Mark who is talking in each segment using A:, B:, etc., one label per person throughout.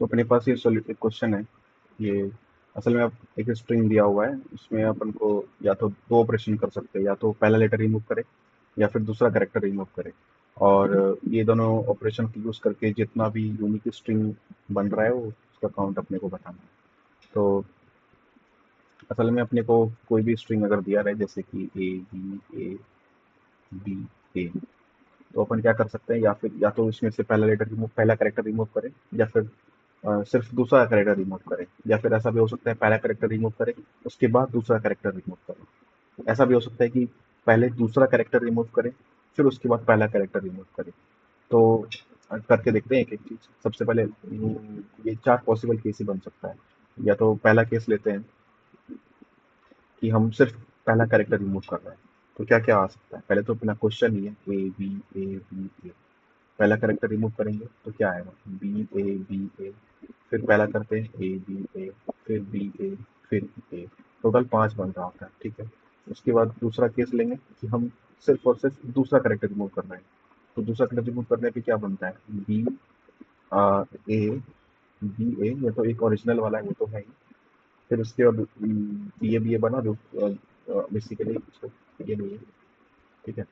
A: तो अपने पास ये एक क्वेश्चन है। ये असल में आप एक स्ट्रिंग दिया हुआ है, उसमें अपन को या तो दो ऑपरेशन कर सकते हैं, या तो पहला लेटर रिमूव करें या फिर दूसरा कैरेक्टर रिमूव करें। और ये दोनों ऑपरेशन को यूज करके जितना भी यूनिक स्ट्रिंग बन रहा है वो उसका काउंट अपने को बताना है। तो असल में अपने को कोई भी स्ट्रिंग अगर दिया रहे, जैसे कि ए बी ए तो अपन क्या कर सकते हैं, या तो इसमें से पहला कैरेक्टर रिमूव करें, या फिर सिर्फ दूसरा कैरेक्टर रिमूव करें, या फिर ऐसा भी हो सकता है पहला कैरेक्टर रिमूव करें उसके बाद दूसरा कैरेक्टर रिमूव करें। ऐसा भी हो सकता है कि पहले दूसरा कैरेक्टर रिमूव करें फिर उसके बाद पहला कैरेक्टर रिमूव करें। तो करके देखते हैं एक एक चीज। सबसे पहले ये चार पॉसिबल केस ही बन सकता है। या तो पहला केस लेते हैं कि हम सिर्फ पहला कैरेक्टर रिमूव कर रहे हैं। तो क्या क्या आ सकता है, पहले तो अपना क्वेश्चन ही है ए बी ए। पहला कैरेक्टर रिमूव करेंगे तो क्या आएगा, बी ए। फिर पहला करते हैं ए फिर बी ए फिर ए। टोटल पांच बन रहा होता है, ठीक है। उसके बाद दूसरा केस लेंगे कि हम सिर्फ और सिर्फ दूसरा कैरेक्टर रिमूव कर रहे हैं। तो दूसरा कैरेक्टर रिमूव करने पे क्या बनता है, बी ए ये तो एक ओरिजिनल वाला है, वो तो है ही। फिर उसके बाद बी ए बना जो बेसिकली ये नहीं है, ठीक है।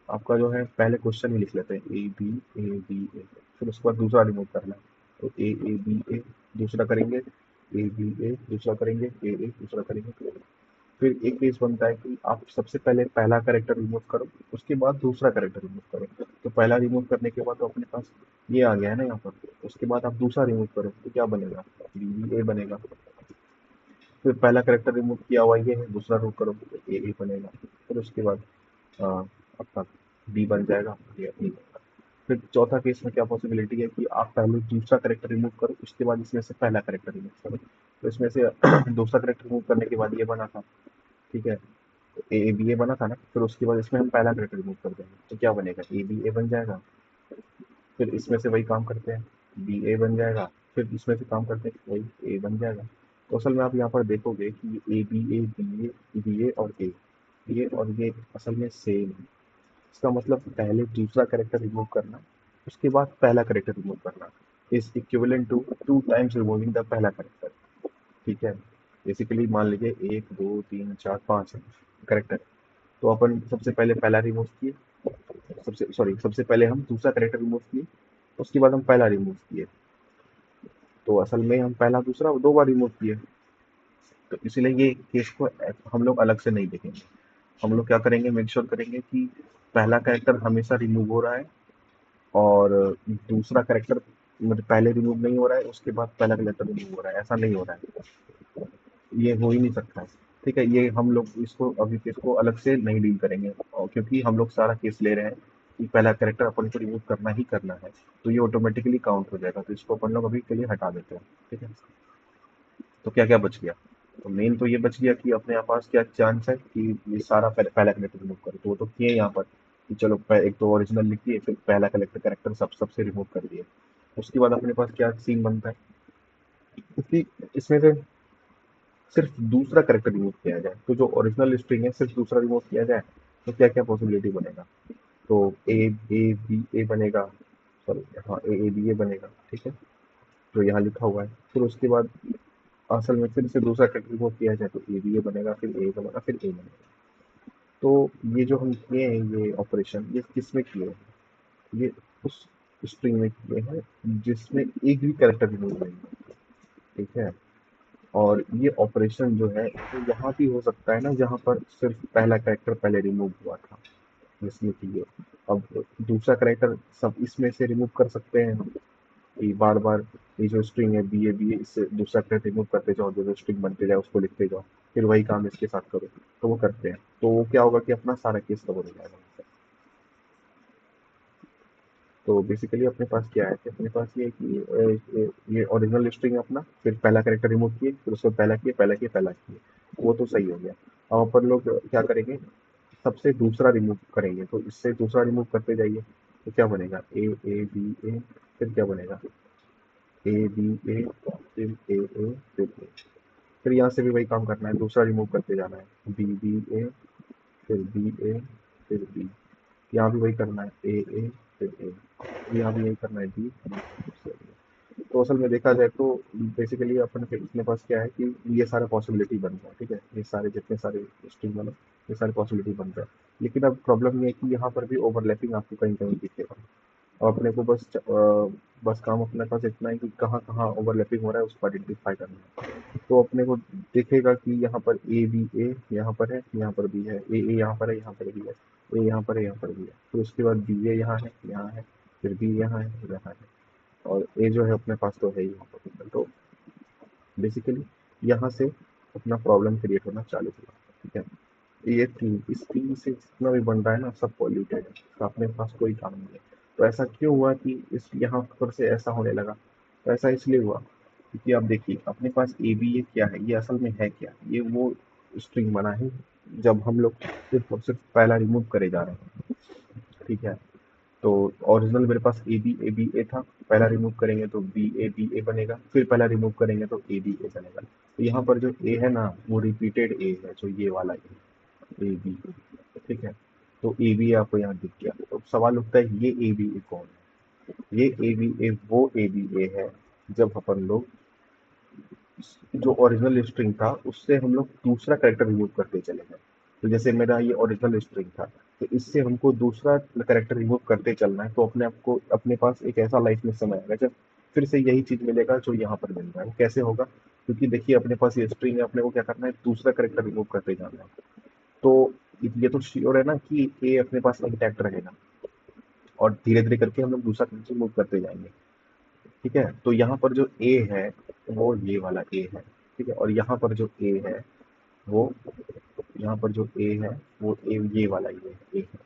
A: आपका जो है पहले क्वेश्चन ही लिख लेते हैं ए बी ए। फिर उसके बाद दूसरा रिमूव करना है। तो ए बी ए दूसरा करेंगे, ए दूसरा करेंगे, ए दूसरा करेंगे। फिर एक केस बनता है कि आप सबसे पहले पहला कैरेक्टर रिमूव करो, उसके बाद दूसरा कैरेक्टर रिमूव करो। तो पहला रिमूव करने के बाद तो अपने पास ये आ गया है ना यहाँ पर। उसके बाद आप दूसरा रिमूव करो तो क्या बनेगा, बी ए बनेगा। फिर पहला कैरेक्टर रिमूव किया हुआ ये है, दूसरा रो करो तो ए बनेगा। फिर उसके बाद अ, आपका बी बन जाएगा, ये ए बनेगा। फिर चौथा केस में क्या पॉसिबिलिटी है कि आप पहले दूसरा कैरेक्टर रिमूव करो, उसके बाद इसमें से पहला कैरेक्टर रिमूव करो। तो इसमें से दूसरा कैरेक्टर रिमूव करने के बाद ये बना था, ठीक है। तो ए बी ए बना था ना, फिर उसके बाद इसमें हम पहला कैरेक्टर रिमूव कर देंगे तो क्या बनेगा, ए बी ए बन जाएगा। फिर इसमें से वही काम करते हैं, बी ए बन जाएगा। फिर इसमें से काम करते हैं वही ए बन जाएगा। तो असल में आप यहाँ पर देखोगे कि ए बी ए और ये असल में सेम है। इसका मतलब पहले दूसरा कैरेक्टर रिमूव करना, उसके बाद पहला कैरेक्टर रिमूव करना is equivalent to two times removing the पहला कैरेक्टर, ठीक है। बेसिकली मान लीजिए एक दो तीन चार पांच कैरेक्टर, तो अपन सबसे पहले पहला रिमूव किए, सबसे पहले हम दूसरा कैरेक्टर रिमूव किए, उसके बाद हम पहला रिमूव किए। तो असल में हम पहला दूसरा दो बार रिमूव किए। तो इसीलिए ये केस को हम लोग अलग से नहीं देखेंगे। हम लोग क्या करेंगे, मेक श्योर करेंगे कि पहला कैरेक्टर हमेशा रिमूव हो रहा है, और दूसरा कैरेक्टर मतलब पहले रिमूव नहीं हो रहा है उसके बाद पहला कैरेक्टर रिमूव हो रहा है, ऐसा नहीं हो रहा है। ये हो ही नहीं सकता है, ठीक है। ये हम लोग इसको अभी केस को अलग से नहीं डील करेंगे, और क्योंकि हम लोग सारा केस ले रहे हैं कि पहला कैरेक्टर अपन को रिमूव करना ही करना है, तो ये ऑटोमेटिकली काउंट हो जाएगा। तो इसको अपन लोग अभी के लिए हटा देते हैं, ठीक है। तो क्या क्या बच गया, तो मेन तो ये बच गया कि अपने पास क्या चांस है कि ये सारा पहला कलेक्टर रिमूव करे। तो वो तो किए यहाँ पर कि चलो एक तो ओरिजिनल लिख दिए, फिर पहला कलेक्टर कैरेक्टर सबसे रिमूव कर दिए। उसके बाद अपने पास क्या सीन बनता है, क्योंकि इसमें से सिर्फ दूसरा कैरेक्टर रिमूव किया जाए, तो जो ओरिजिनल स्ट्रिंग है सिर्फ दूसरा रिमूव किया जाए तो क्या क्या पॉसिबिलिटी बनेगा। तो ए बी ए बनेगा, सॉरी हाँ ए बी ए बनेगा, ठीक है। जो यहाँ लिखा हुआ है। फिर उसके बाद असल में फिर से दूसरा कैरेक्टर रिमूव किया जाए तो ए बी ए बनेगा, फिर ए बनेगा, फिर ए बनेगा। तो ये जो हम किए हैं ये ऑपरेशन, ये किस में किए हैं, ये उस स्ट्रिंग में किए हैं जिसमें एक भी कैरेक्टर रिमूव नहीं है, ठीक है। और ये ऑपरेशन जो है वो यहाँ भी हो सकता है ना, जहाँ पर सिर्फ पहला कैरेक्टर पहले रिमूव हुआ था, जिसमें कि ये अब दूसरा कैरेक्टर सब इसमें से रिमूव कर सकते हैं हम, कि बार बार ये जो स्ट्रिंग है बी ए इससे दूसरा कैरेक्टर रिमूव करते जाओ, जो जो स्ट्रिंग बनते जाए उसको लिखते जाओ, फिर वही काम इसके साथ करो। तो वो करते हैं, तो वो क्या होगा कि अपना सारा केस कवर हो जाएगा। तो बेसिकली अपने पास क्या है कि अपने पास ये है कि ये ओरिजिनल स्ट्रिंग है अपना, फिर पहला कैरेक्टर रिमूव किए, फिर उसको पहला किए, वो तो सही हो गया। अब अपन लोग क्या करेंगे, सबसे दूसरा रिमूव करेंगे, तो इससे दूसरा रिमूव करते जाइए। तो क्या बनेगा, ए बी ए, फिर क्या बनेगा, ए बी ए, फिर ए फिर यहाँ से भी वही काम करना है, दूसरा रिमूव करते जाना है, बी ए, फिर बी ए, फिर बी। यहाँ भी वही करना है, ए फिर ए। यहाँ भी यही करना है, बी। तो असल में देखा जाए तो बेसिकली अपन के अपने पास क्या है कि ये सारे पॉसिबिलिटी बन रहा है, ठीक है, ये सारे जितने सारे स्ट्रिंग वाले ये सारे पॉसिबिलिटी बन रहा है। लेकिन अब प्रॉब्लम ये है कि यहाँ पर भी ओवरलैपिंग आपको कहीं कहीं दिखेगा। और अपने को बस काम अपने पास इतना है कि कहाँ कहाँ ओवरलैपिंग हो रहा है उसको आइडेंटिफाई करना है। तो अपने को दिखेगा कि यहाँ पर ए बी ए यहाँ पर है, यहाँ पर बी है, ए यहाँ पर है, यहाँ पर भी है, ए यहाँ पर है, यहाँ पर भी है, फिर उसके बाद बी ए यहाँ है, यहाँ है, फिर बी यहाँ है, यहाँ है, और ए जो है अपने पास तो है ही यहाँ पर। तो बेसिकली यहाँ से अपना प्रॉब्लम क्रिएट होना चालू हुआ, ठीक है। ये तीन इस तीन से जितना भी बन रहा है ना सब पॉल्यूटेड है, तो अपने पास कोई काम नहीं है। तो ऐसा क्यों हुआ कि इस यहाँ पर से ऐसा होने लगा? तो ऐसा इसलिए हुआ क्योंकि आप देखिए अपने पास ए बी ये क्या है, ये असल में है क्या, ये वो स्ट्रिंग बना है जब हम लोग सिर्फ और सिर्फ पहला रिमूव करे जा रहे हैं, ठीक है। तो ओरिजिनल मेरे पास ए बी ए था, पहला रिमूव करेंगे तो बी ए बनेगा, फिर पहला रिमूव करेंगे तो ए बी ए बनेगा। तो यहाँ पर जो ए है ना वो रिपीटेड ए है, जो ये वाला ए बी, ठीक है। तो ए बी आपको यहाँ दिख गया, तो सवाल उठता है ये ए बी ए कौन है? ये ए बी ए वो ए बी ए है जब अपन लोग जो ओरिजिनल स्ट्रिंग था उससे हम लोग दूसरा कैरेक्टर रिमूव करते चले गए। तो जैसे मेरा ये ओरिजिनल स्ट्रिंग था, तो इससे हमको दूसरा कैरेक्टर रिमूव करते चलना है, तो अपने आप को अपने पास एक ऐसा लाइफ में समय आएगा जब फिर से यही चीज मिलेगा जो यहाँ पर मिल रहा है। वो कैसे होगा? क्योंकि देखिए अपने पास ये स्ट्रिंग है, अपने को क्या करना है, दूसरा कैरेक्टर रिमूव करते जाना है। तो ये तो श्योर है ना कि ए अपने पास इंटैक्ट रहेगा, और धीरे धीरे करके हम लोग दूसरा कैरेक्टर रिमूव करते जाएंगे, ठीक है। तो यहाँ पर जो ए है वो ये वाला ए है, ठीक है, और यहाँ पर जो ए है वो यहाँ पर जो ए है वो ए ये वाला ए है।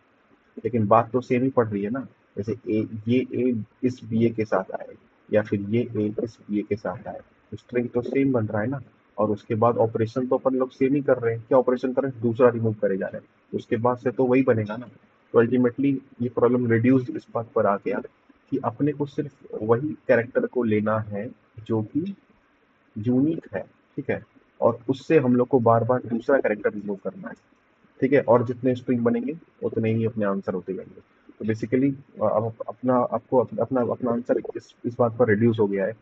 A: लेकिन बात तो सेम ही पड़ रही है ना। जैसे ए ये ए इस बी ए के साथ आए, या फिर ये ए इस बी ए के साथ आए, तो स्ट्रिंग तो सेम बन रहा है ना। और उसके बाद ऑपरेशन तो अपन लोग सेम ही कर रहे हैं, क्या ऑपरेशन कर रहे हैं, दूसरा रिमूव करे जा रहे हैं, उसके बाद से तो वही बनेगा ना। तो अल्टीमेटली ये प्रॉब्लम रिड्यूस इस बात पर आ गया कि अपने को सिर्फ वही कैरेक्टर को लेना है जो कि यूनिक है, ठीक है, और उससे हम लोग को बार बार दूसरा कैरेक्टर रिमूव करना है, ठीक है। और जितने स्ट्रिंग बनेंगे उतने ही अपने आंसर होते जाएंगे। तो बेसिकली अब अपना आपको अपना अपना आंसर इस बात पर रिड्यूस हो गया है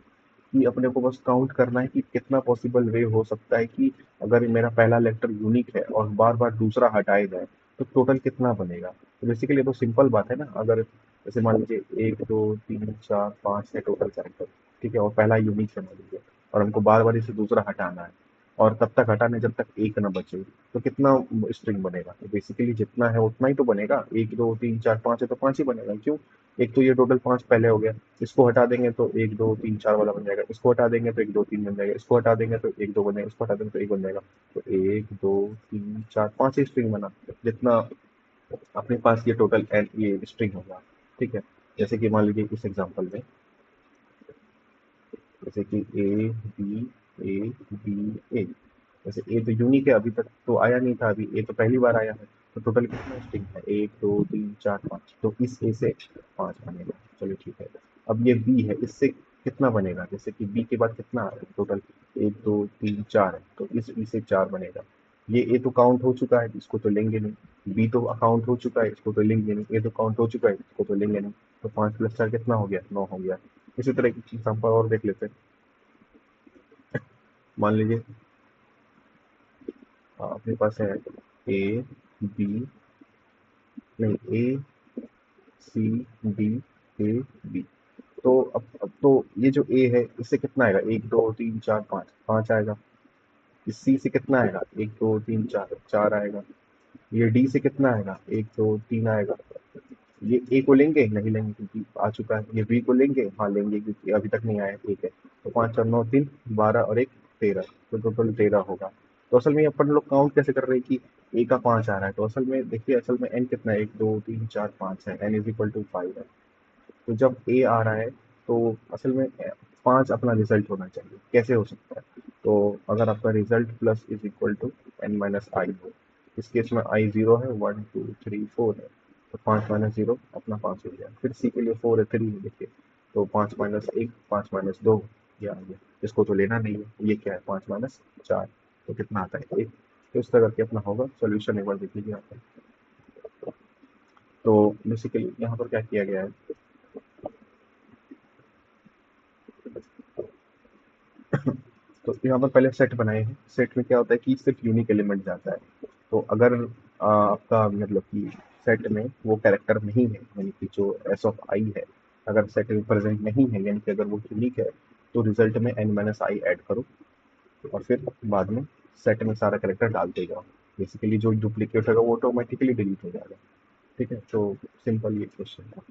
A: कि अपने को बस काउंट करना है कि कितना पॉसिबल वे हो सकता है कि अगर मेरा पहला लेटर यूनिक है और बार बार दूसरा हटाया जाए तो टोटल कितना बनेगा। तो बेसिकली तो सिंपल बात है ना। अगर जैसे मान लीजिए 1 2 3 4 5 है टोटल कैरेक्टर, ठीक है, और पहला यूनिक है मान लीजिए, और हमको बार बार इसे दूसरा हटाना है, और तब तक हटाने जब तक एक ना बचे, तो कितना स्ट्रिंग बनेगा? तो बेसिकली जितना है उतना ही तो बनेगा। 1 2 3 4 5 है तो 5 ही बनेगा। क्यों? एक तो ये टोटल 5 पहले हो गया, इसको हटा देंगे तो 1 2 3 4 वाला बन जाएगा, इसको हटा देंगे तो 1 2 3 बन जाएगा, इसको हटा देंगे तो 1 2 बन जाएगा, इसको हटा देंगे तो 1 बन जाएगा। तो 1 2 3 4 5 ही स्ट्रिंग बना, जितना अपने पास ये टोटल एन ये स्ट्रिंग होगा, ठीक है। जैसे कि मान लीजिए इस एग्जांपल में, जैसे कि ए बी ए जैसे ए तो यूनिक है, अभी तक तो आया नहीं था, अभी ए तो पहली बार आया है। तो टोटल कितना स्ट्रिंग है? 1 2 3 4 5, तो इस ए से 5 बनेगा। चलो ठीक है। अब ये बी है, इससे कितना बनेगा? जैसे कि बी के बाद कितना आ रहा है टोटल? 1 2 3 4 है, तो इस बी से 4 बनेगा। ये ए तो काउंट हो चुका है, इसको तो लेंगे नहीं। बी तो काउंट हो चुका है, इसको तो लेंगे नहीं। ए तो काउंट हो चुका है, इसको तो लेंगे नहीं। तो 5 + 4 कितना हो गया? 9 हो गया। इसी तरह की एग्जाम्पल और देख लेते हैं। मान लीजिए अपने पास है ए बी नहीं ए सी डी ए बी। तो अब तो ये जो ए है इससे कितना आएगा? 1 2 3 4 5, 5 आएगा। इस सी से कितना आएगा? 1 2 3 4, 4 आएगा। ये डी से कितना आएगा? 1 2 3 आएगा। ये ए को लेंगे? नहीं लेंगे क्योंकि आ चुका है। ये बी को लेंगे? हाँ लेंगे क्योंकि अभी तक नहीं आया, ठीक है। तो 5 4 9 3 12 और एक 13, तो टोटल 13 होगा। तो असल में अपन लोग काउंट कैसे कर रहे हैं कि ए का 5 आ रहा है? तो असल में देखिए, असल में एन कितना है? 1 2 3 4 5 है, एन इज इक्वल टू 5 है। तो जब ए आ रहा है तो असल में 5 अपना रिजल्ट होना चाहिए। कैसे हो सकता है? तो अगर आपका result plus is equal to N minus I हो, इस केस में आई 0 है, 1 2 3 4 है, तो 5 - 0 अपना 5 हो गया। फिर सी के लिए 4 है, 3 है, देखिए। तो 5 - 1, 5 - 2, ये आ गया। इसको तो लेना नहीं है। ये क्या है? 5 - 4, तो कितना आता है? 1। तो इस तरह करके अपना होगा सोल्यूशन, एक बार देख लीजिए यहाँ पर। तो बेसिकली यहाँ पर क्या किया गया है, तो यहाँ पर पहले सेट बनाए हैं। सेट में क्या होता है कि सिर्फ यूनिक एलिमेंट जाता है। तो अगर आपका मतलब कि सेट में वो कैरेक्टर नहीं है, यानी कि जो एस ऑफ आई है, अगर सेट में प्रेजेंट नहीं है, यानी कि अगर वो यूनिक है, तो रिजल्ट में एन माइनस आई ऐड करो और फिर बाद में सेट में सारा कैरेक्टर डाल देगा। बेसिकली जो डुप्लीकेट होगा वो ऑटोमेटिकली डिलीट हो जाएगा। ठीक है, तो सिंपल ये क्वेश्चन था।